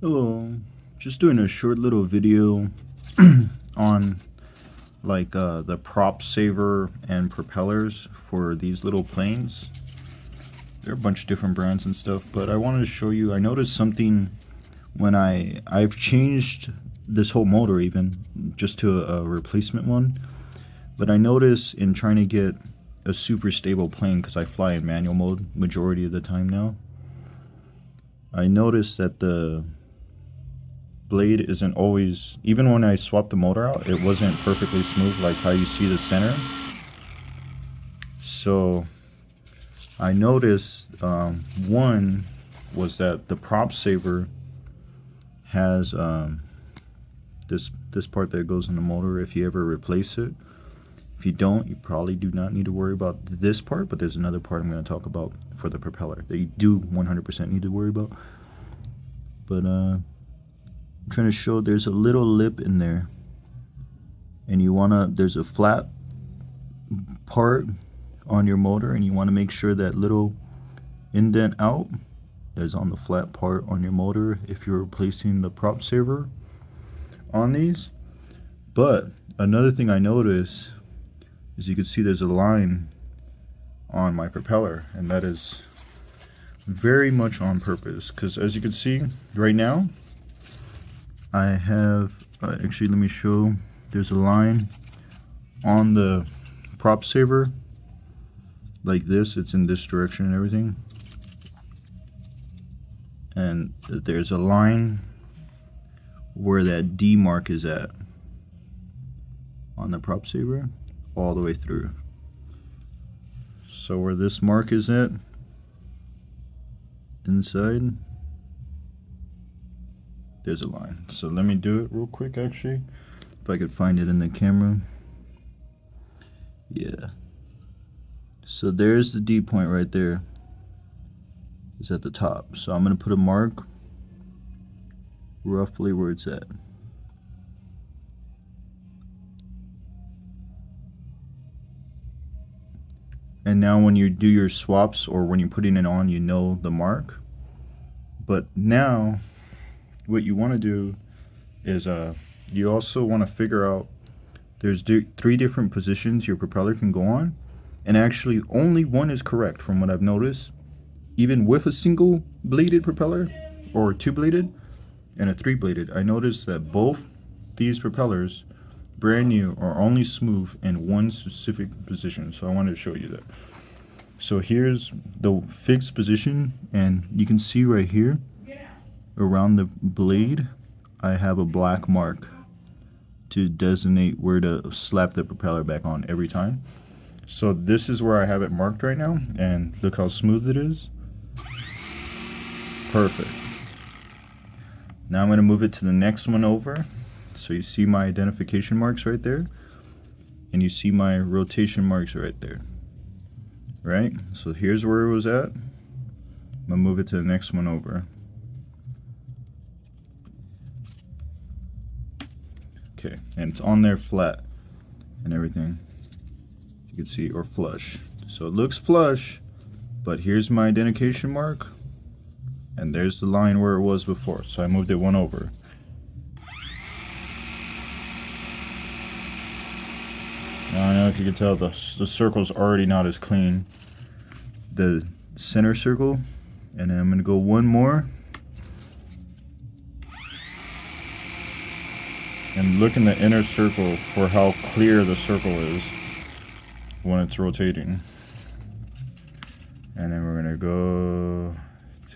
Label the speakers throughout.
Speaker 1: Hello, just doing a short little video on the prop saver and propellers for these little planes. There are a bunch of different brands and stuff, but I wanted to show you. I noticed something when I've changed this whole motor even just to a replacement one, but I noticed in trying to get a super stable plane, because I fly in manual mode majority of the time now, I noticed that the blade isn't always, even when I swapped the motor out, it wasn't perfectly smooth like how you see the center. So I noticed one was that the prop saver has this part that goes in the motor if you ever replace it. If you don't, you probably do not need to worry about this part, but there's another part I'm going to talk about for the propeller that you do 100% need to worry about. But I'm trying to show there's a little lip in there, and there's a flat part on your motor, and you want to make sure that little indent out is on the flat part on your motor if you're replacing the prop saver on these. But another thing I noticed is you can see there's a line on my propeller, and that is very much on purpose, because as you can see right now I have actually, let me show. There's a line on the prop saver like this. It's in this direction and everything, and there's a line where that D mark is at on the prop saver all the way through. So where this mark is at inside, there's a line. So let me do it real quick, actually, if I could find it in the camera. Yeah, so there's the D point right there. It's at the top, so I'm gonna put a mark roughly where it's at. And now when you do your swaps or when you're putting it on, you know the mark. But now what you want to do is you also want to figure out there's three different positions your propeller can go on, and actually only one is correct from what I've noticed, even with a single bladed propeller or two bladed and a three bladed. I noticed that both these propellers, brand new, are only smooth in one specific position. So I wanted to show you that. So here's the fixed position, and you can see right here around the blade I have a black mark to designate where to slap the propeller back on every time. So this is where I have it marked right now, and look how smooth it is. Perfect. Now I'm going to move it to the next one over. So you see my identification marks right there, and you see my rotation marks right there. Right? So here's where it was at. I'm going to move it to the next one over. Okay, and it's on there flat and everything. You can see, or flush. So it looks flush, but here's my identification mark, and there's the line where it was before. So I moved it one over. Now I don't know if you can tell, the circle's already not as clean. The center circle, and then I'm gonna go one more. And look in the inner circle for how clear the circle is when it's rotating. And then we're gonna go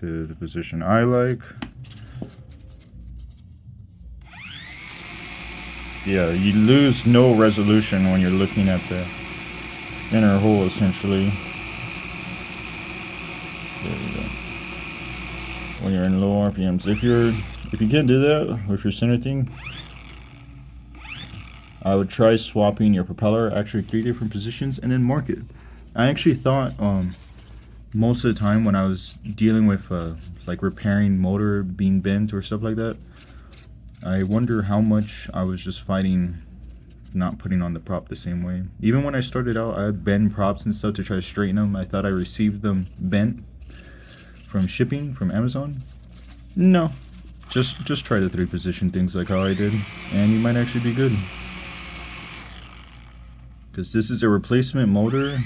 Speaker 1: to the position I like. Yeah, you lose no resolution when you're looking at the inner hole, essentially. There you go. When you're in low RPMs. If you can't do that with your center thing, I would try swapping your propeller, actually 3 different positions, and then mark it. I actually thought most of the time when I was dealing with like repairing motor being bent or stuff like that, I wonder how much I was just fighting not putting on the prop the same way. Even when I started out, I would bend props and stuff to try to straighten them. I thought I received them bent from shipping from Amazon. No, just try the 3 position things like how I did, and you might actually be good. Because this is a replacement motor.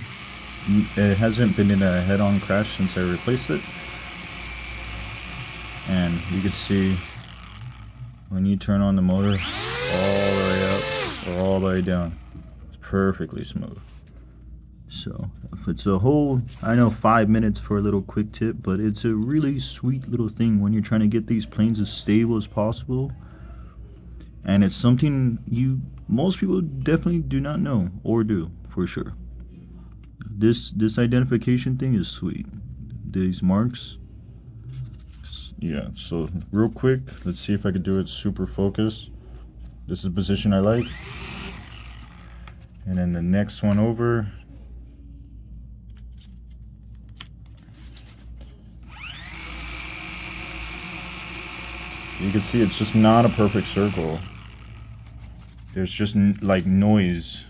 Speaker 1: It hasn't been in a head-on crash since I replaced it. And you can see when you turn on the motor, all the way up or all the way down, it's perfectly smooth. So if it's a whole, I know 5 minutes for a little quick tip, but it's a really sweet little thing when you're trying to get these planes as stable as possible. And it's something most people definitely do not know, or do for sure. This identification thing is sweet. These marks. Yeah, so real quick, let's see if I can do it super focused. This is the position I like. And then the next one over. You can see it's just not a perfect circle. There's just like noise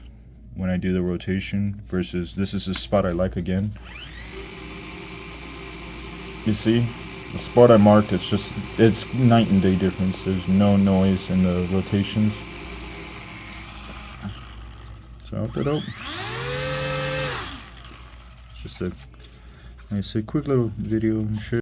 Speaker 1: when I do the rotation versus this is a spot I like again. You see? The spot I marked, it's night and day difference. There's no noise in the rotations. So I hope that helped. It's just a quick little video and shit.